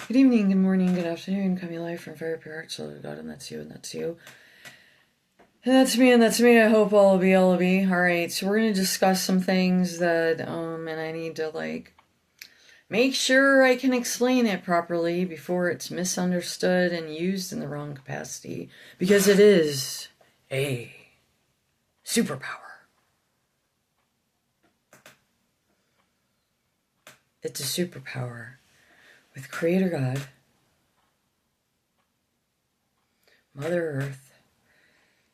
Good evening, good morning, good afternoon. Coming live from Fire Pure Heart, Soul of God, and that's you, and that's you. And that's me, and that's me. I hope all will be, all will be. Alright, so we're going to discuss some things that, and I need to, make sure I can explain it properly before it's misunderstood and used in the wrong capacity. Because it is a superpower. It's a superpower with Creator God, Mother Earth,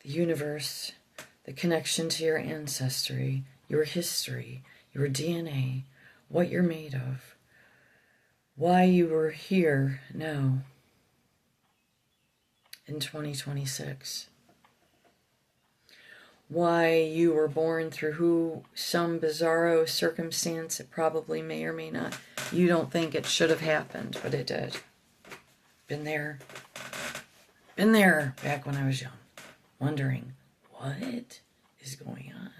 the universe, the connection to your ancestry, your history, your DNA, what you're made of, why you were here now in 2026, why you were born through some bizarro circumstance. It probably may or may not. You don't think it should have happened, but it did. Been there back when I was young, wondering what is going on.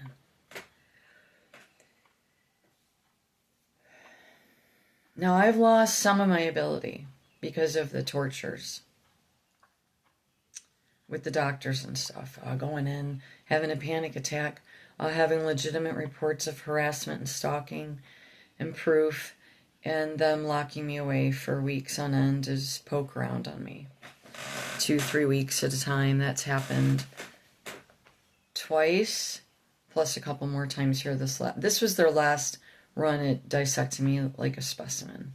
Now, I've lost some of my ability because of the tortures with the doctors and stuff, going in, having a panic attack, having legitimate reports of harassment and stalking and proof, and them locking me away for weeks on end to just poke around on me. 2-3 weeks at a time. That's happened twice, plus a couple more times here. This was their last run at dissecting me like a specimen,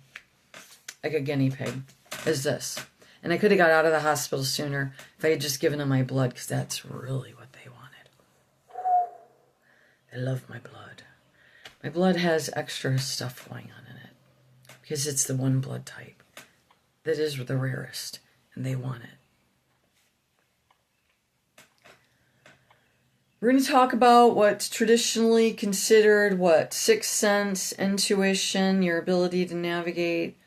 like a guinea pig, is this. And I could have got out of the hospital sooner if I had just given them my blood, because that's really what they wanted. They love my blood. My blood has extra stuff going on in it, because it's the one blood type that is the rarest, and they want it. We're going to talk about what's traditionally considered, sixth sense, intuition, your ability to navigate.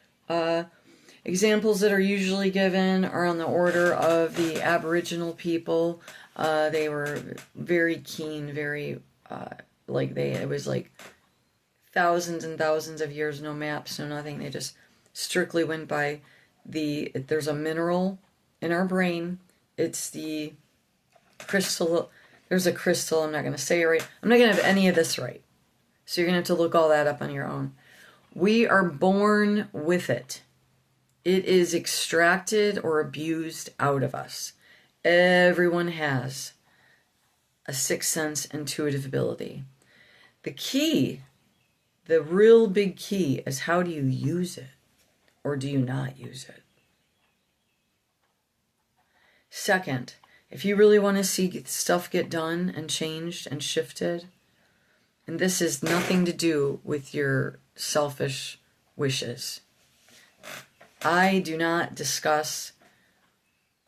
Examples that are usually given are on the order of the Aboriginal people. They were very keen, very, it was like thousands and thousands of years, no maps, no nothing. They just strictly went by there's a mineral in our brain. It's the crystal. There's a crystal. I'm not going to say it right. I'm not going to have any of this right. So you're going to have to look all that up on your own. We are born with it. It is extracted or abused out of us. Everyone has a sixth sense intuitive ability. The key, the real big key, is how do you use it, or do you not use it? Second, if you really want to see stuff get done and changed and shifted, and this has nothing to do with your selfish wishes. I do not discuss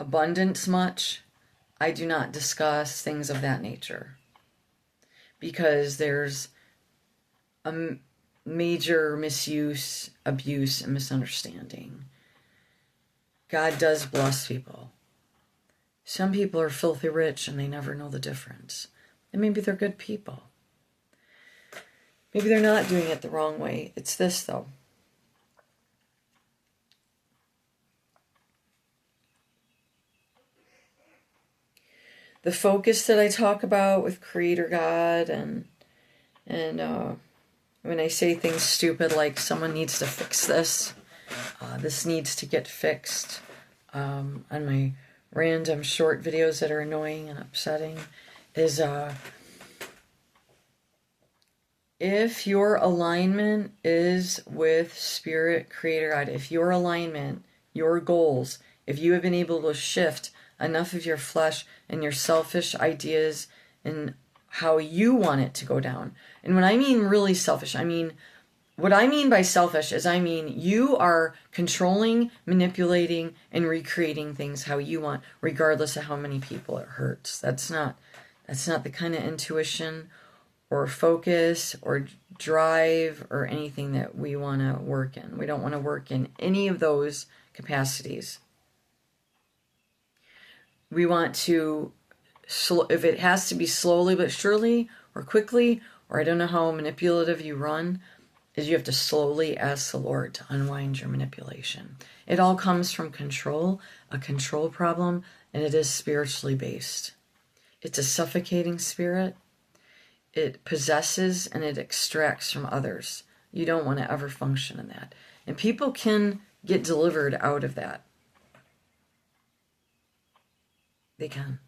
abundance much. I do not discuss things of that nature, because there's a major misuse, abuse, and misunderstanding. God does bless people. Some people are filthy rich and they never know the difference. And maybe they're good people. Maybe they're not doing it the wrong way. It's this, though. The focus that I talk about with Creator God, and when I say things stupid like someone needs to fix this, this needs to get fixed, on my random short videos that are annoying and upsetting, is if your alignment is with Spirit, Creator God, if your alignment, your goals, if you have been able to shift enough of your flesh and your selfish ideas and how you want it to go down. And when I mean really selfish, what I mean by selfish is you are controlling, manipulating, and recreating things how you want, regardless of how many people it hurts. That's not the kind of intuition or focus or drive or anything that we want to work in. We don't want to work in any of those capacities. We want to, if it has to be slowly but surely or quickly, or I don't know how manipulative you run, is you have to slowly ask the Lord to unwind your manipulation. It all comes from control, a control problem, and it is spiritually based. It's a suffocating spirit. It possesses and it extracts from others. You don't want to ever function in that. And people can get delivered out of that. They can.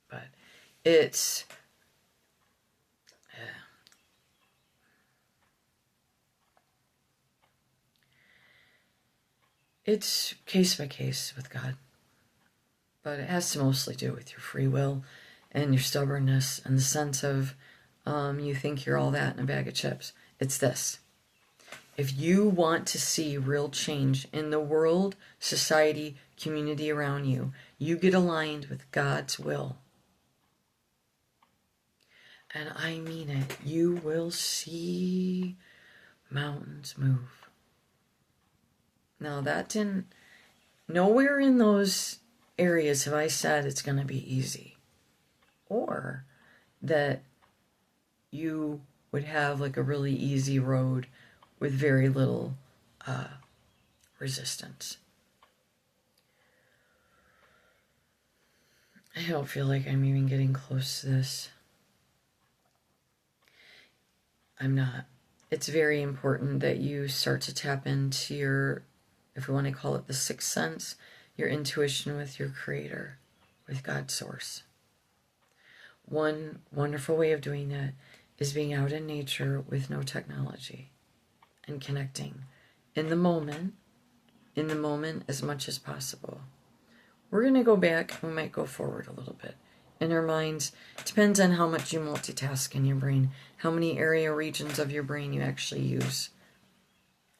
But it's... it's case by case with God. But it has to mostly do with your free will and your stubbornness and the sense of you think you're all that in a bag of chips. It's this. If you want to see real change in the world, society, community around you, you get aligned with God's will. And I mean it. You will see mountains move. Now that didn't... nowhere in those areas have I said it's going to be easy. Or that you would have like a really easy road with very little resistance. I don't feel like I'm even getting close to this. I'm not. It's very important that you start to tap into your, if we want to call it the sixth sense, your intuition with your creator, with God's source. One wonderful way of doing that is being out in nature with no technology and connecting in the moment as much as possible. We're going to go back, we might go forward a little bit. In our minds, it depends on how much you multitask in your brain, how many area regions of your brain you actually use,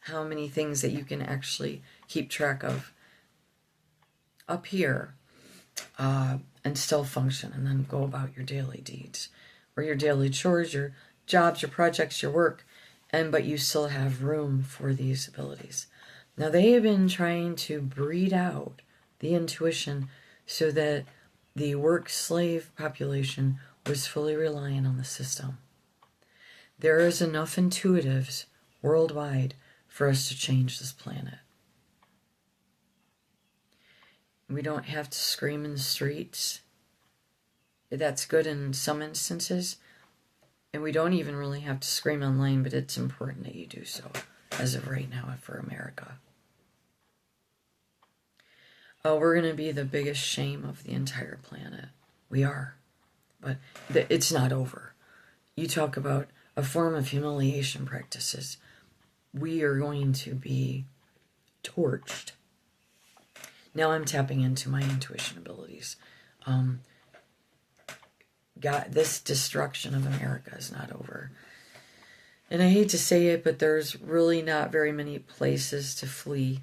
how many things that you can actually keep track of up here and still function and then go about your daily deeds or your daily chores, your jobs, your projects, your work, but you still have room for these abilities. Now they have been trying to breed out the intuition so that the work-slave population was fully reliant on the system. There is enough intuitives worldwide for us to change this planet. We don't have to scream in the streets. That's good in some instances. And we don't even really have to scream online, but it's important that you do so, as of right now for America. Oh, we're going to be the biggest shame of the entire planet. We are. But it's not over. You talk about a form of humiliation practices. We are going to be torched. Now I'm tapping into my intuition abilities. God, this destruction of America is not over. And I hate to say it, but there's really not very many places to flee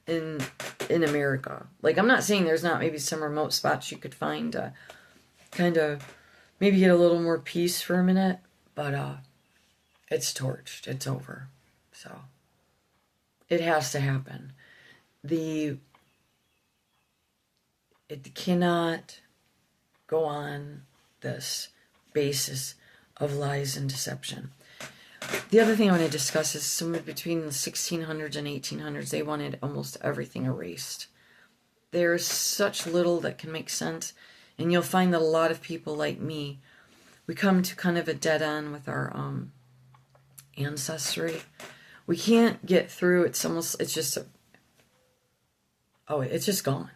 in America. Like, I'm not saying there's not maybe some remote spots you could find to kind of maybe get a little more peace for a minute, but it's torched. It's over. So it has to happen. It cannot go on this basis of lies and deception. The other thing I want to discuss is somewhere between the 1600s and 1800s, they wanted almost everything erased. There's such little that can make sense, and you'll find that a lot of people like me, we come to kind of a dead end with our ancestry. We can't get through. It's just gone.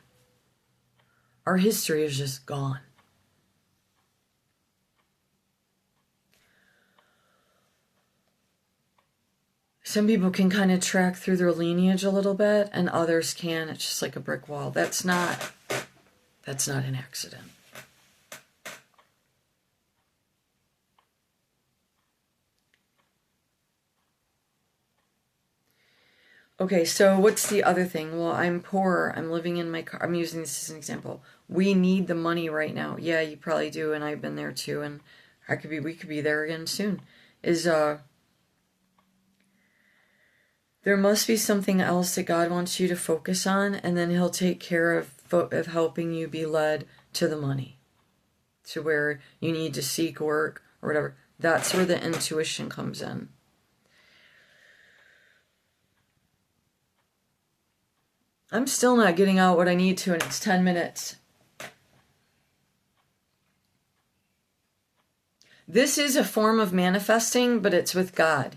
Our history is just gone. Some people can kind of track through their lineage a little bit, and others can. It's just like a brick wall. That's not an accident. Okay, so what's the other thing? Well, I'm poor. I'm living in my car. I'm using this as an example. We need the money right now. Yeah, you probably do, and I've been there too, and we could be there again soon. There must be something else that God wants you to focus on, and then He'll take care of helping you be led to the money, to where you need to seek work or whatever. That's where the intuition comes in. I'm still not getting out what I need to, and it's 10 minutes. This is a form of manifesting, but it's with God.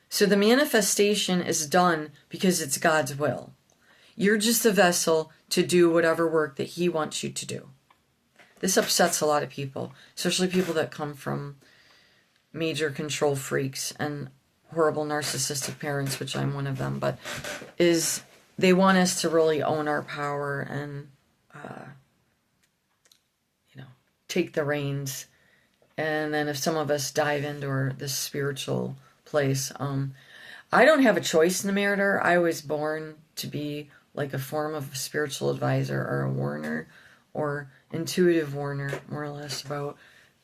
So the manifestation is done because it's God's will. You're just a vessel to do whatever work that He wants you to do. This upsets a lot of people, especially people that come from major control freaks and horrible narcissistic parents, which I'm one of them, but they want us to really own our power and, take the reins. And then if some of us dive into this spiritual place, I don't have a choice in the matter. I was born to be like a form of a spiritual advisor or a warner or intuitive warner, more or less, about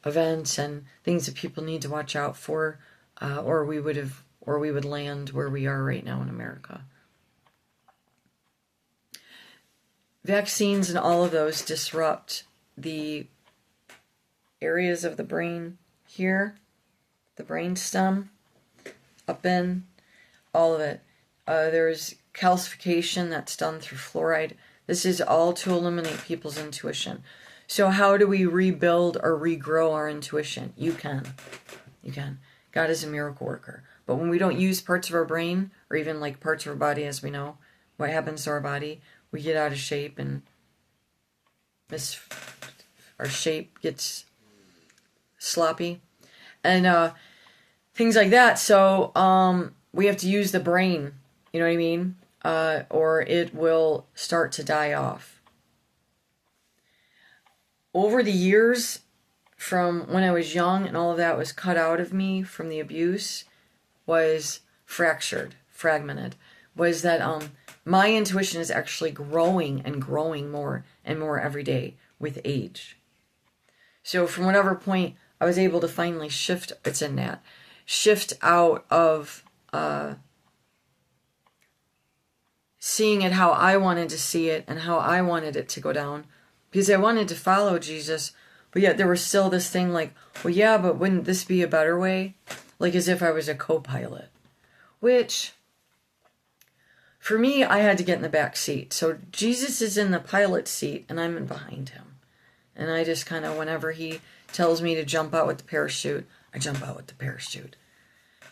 events and things that people need to watch out for, or we would land where we are right now in America. Vaccines and all of those disrupt the areas of the brain here, the brain stem, up in, all of it. There's calcification that's done through fluoride. This is all to eliminate people's intuition. So how do we rebuild or regrow our intuition? You can. You can. God is a miracle worker. But when we don't use parts of our brain, or even like parts of our body, as we know, what happens to our body? We get out of shape and our shape gets sloppy. And things like that. So we have to use the brain, you know what I mean? Or it will start to die off. Over the years, from when I was young and all of that was cut out of me from the abuse, was fragmented, was that my intuition is actually growing and growing more and more every day with age. So from whatever point I was able to finally shift out of seeing it how I wanted to see it and how I wanted it to go down, because I wanted to follow Jesus, but yet there was still this thing like, well, yeah, but wouldn't this be a better way? Like as if I was a co-pilot, which for me, I had to get in the back seat. So Jesus is in the pilot seat and I'm in behind him. And I just kind of, whenever he tells me to jump out with the parachute, I jump out with the parachute.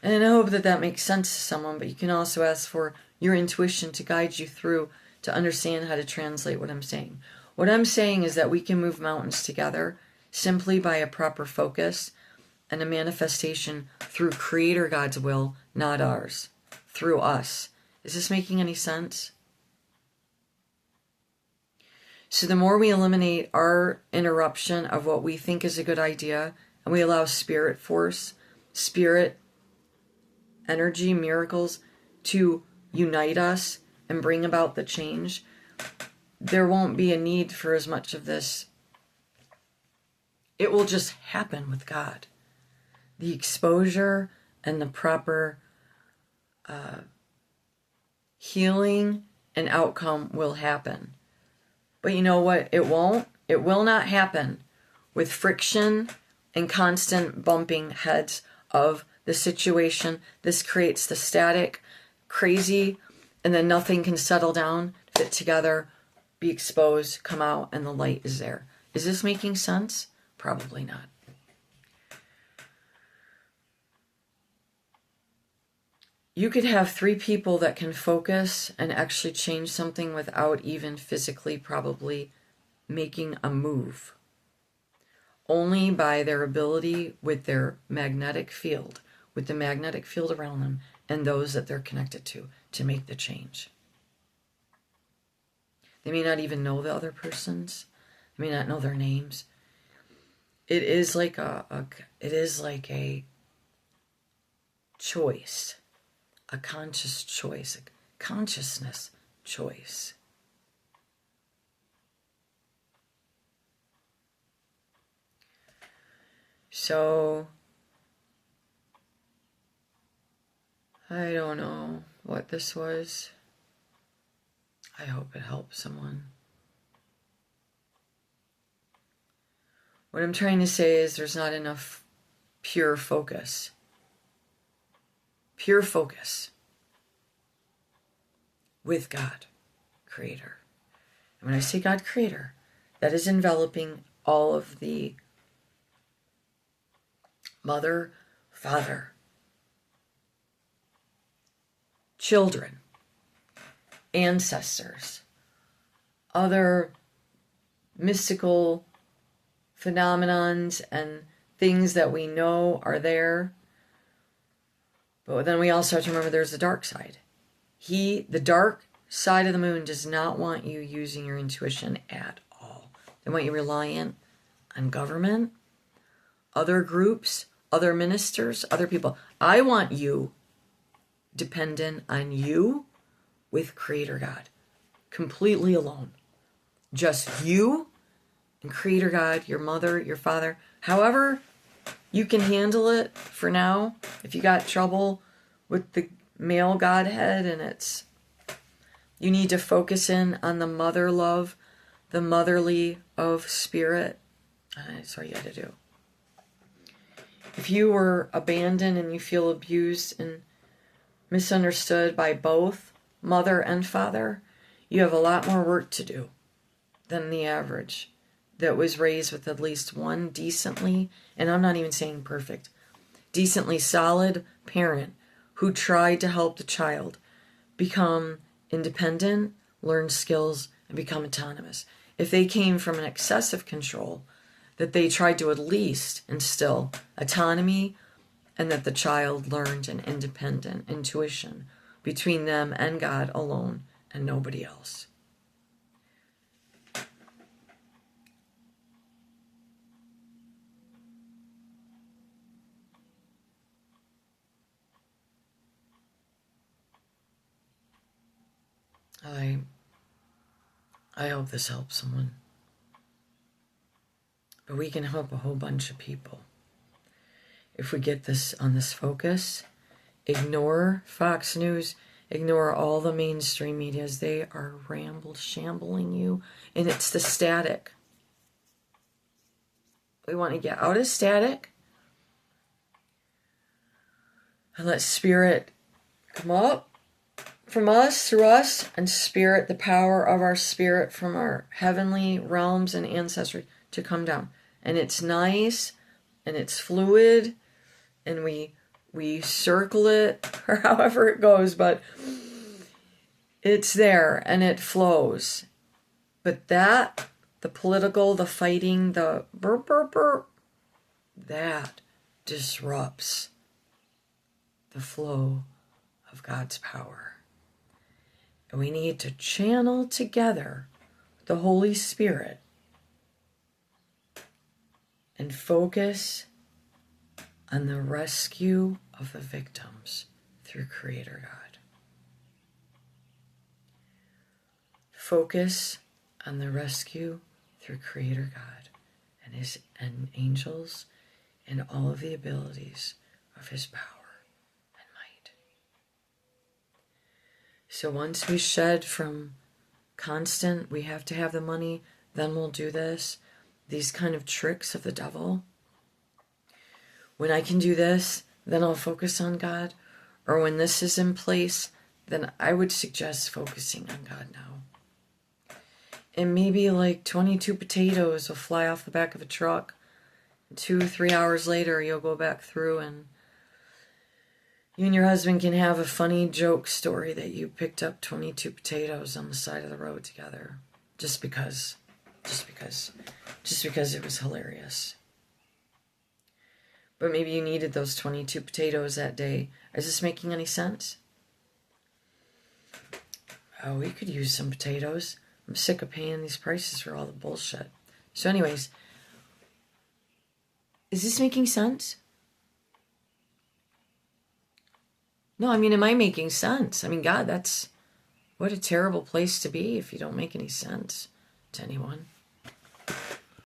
And I hope that makes sense to someone, but you can also ask for your intuition to guide you through to understand how to translate what I'm saying. What I'm saying is that we can move mountains together simply by a proper focus and a manifestation through Creator God's will, not ours, through us. Is this making any sense? So the more we eliminate our interruption of what we think is a good idea, and we allow spirit force, spirit energy, miracles to unite us and bring about the change, there won't be a need for as much of this. It will just happen with God. The exposure and the proper healing and outcome will happen. But you know what? It won't. It will not happen with friction and constant bumping heads of the situation. This creates the static, crazy, and then nothing can settle down, fit together, be exposed, come out, and the light is there. Is this making sense? Probably not. You could have 3 people that can focus and actually change something without even physically probably making a move. Only by their ability with their magnetic field, with the magnetic field around them and those that they're connected to make the change. They may not even know the other persons. They may not know their names. It is like a choice. A conscious choice, a consciousness choice. So, I don't know what this was. I hope it helps someone. What I'm trying to say is there's not enough pure focus. Pure focus with God, Creator. And when I say God, Creator, that is enveloping all of the mother, father, children, ancestors, other mystical phenomenons and things that we know are there. But then we also have to remember there's the dark side. The dark side of the moon does not want you using your intuition at all. They want you reliant on government, other groups, other ministers, other people. I want you dependent on you with Creator God, completely alone. Just you and Creator God, your mother, your father, however you can handle it for now. If you got trouble with the male Godhead and you need to focus in on the mother love, the motherly of spirit, that's all you got to do. If you were abandoned and you feel abused and misunderstood by both mother and father, you have a lot more work to do than the average that was raised with at least one decently, and I'm not even saying perfect, decently solid parent who tried to help the child become independent, learn skills, and become autonomous. If they came from an excessive control, that they tried to at least instill autonomy and that the child learned an independent intuition between them and God alone and nobody else. I hope this helps someone. But we can help a whole bunch of people. If we get this on this focus, ignore Fox News, ignore all the mainstream medias. They are shambling you, and it's the static. We want to get out of static and let spirit come up from us, through us, and spirit, the power of our spirit from our heavenly realms and ancestry to come down. And it's nice, and it's fluid, and we circle it, or however it goes, but it's there, and it flows. But that, the political, the fighting, the burp, burp, burp, that disrupts the flow of God's power. And we need to channel together the Holy Spirit and focus on the rescue of the victims through Creator God. Focus on the rescue through Creator God and His angels and all of the abilities of His power. So once we shed from constant, we have to have the money, then we'll do this, these kind of tricks of the devil. When I can do this, then I'll focus on God. Or when this is in place, then I would suggest focusing on God now. And maybe like 22 potatoes will fly off the back of a truck. 2-3 hours later, you'll go back through and you and your husband can have a funny joke story that you picked up 22 potatoes on the side of the road together. Just because it was hilarious. But maybe you needed those 22 potatoes that day. Is this making any sense? Oh, we could use some potatoes. I'm sick of paying these prices for all the bullshit. So anyways, is this making sense? No, I mean, am I making sense? I mean, God, what a terrible place to be if you don't make any sense to anyone.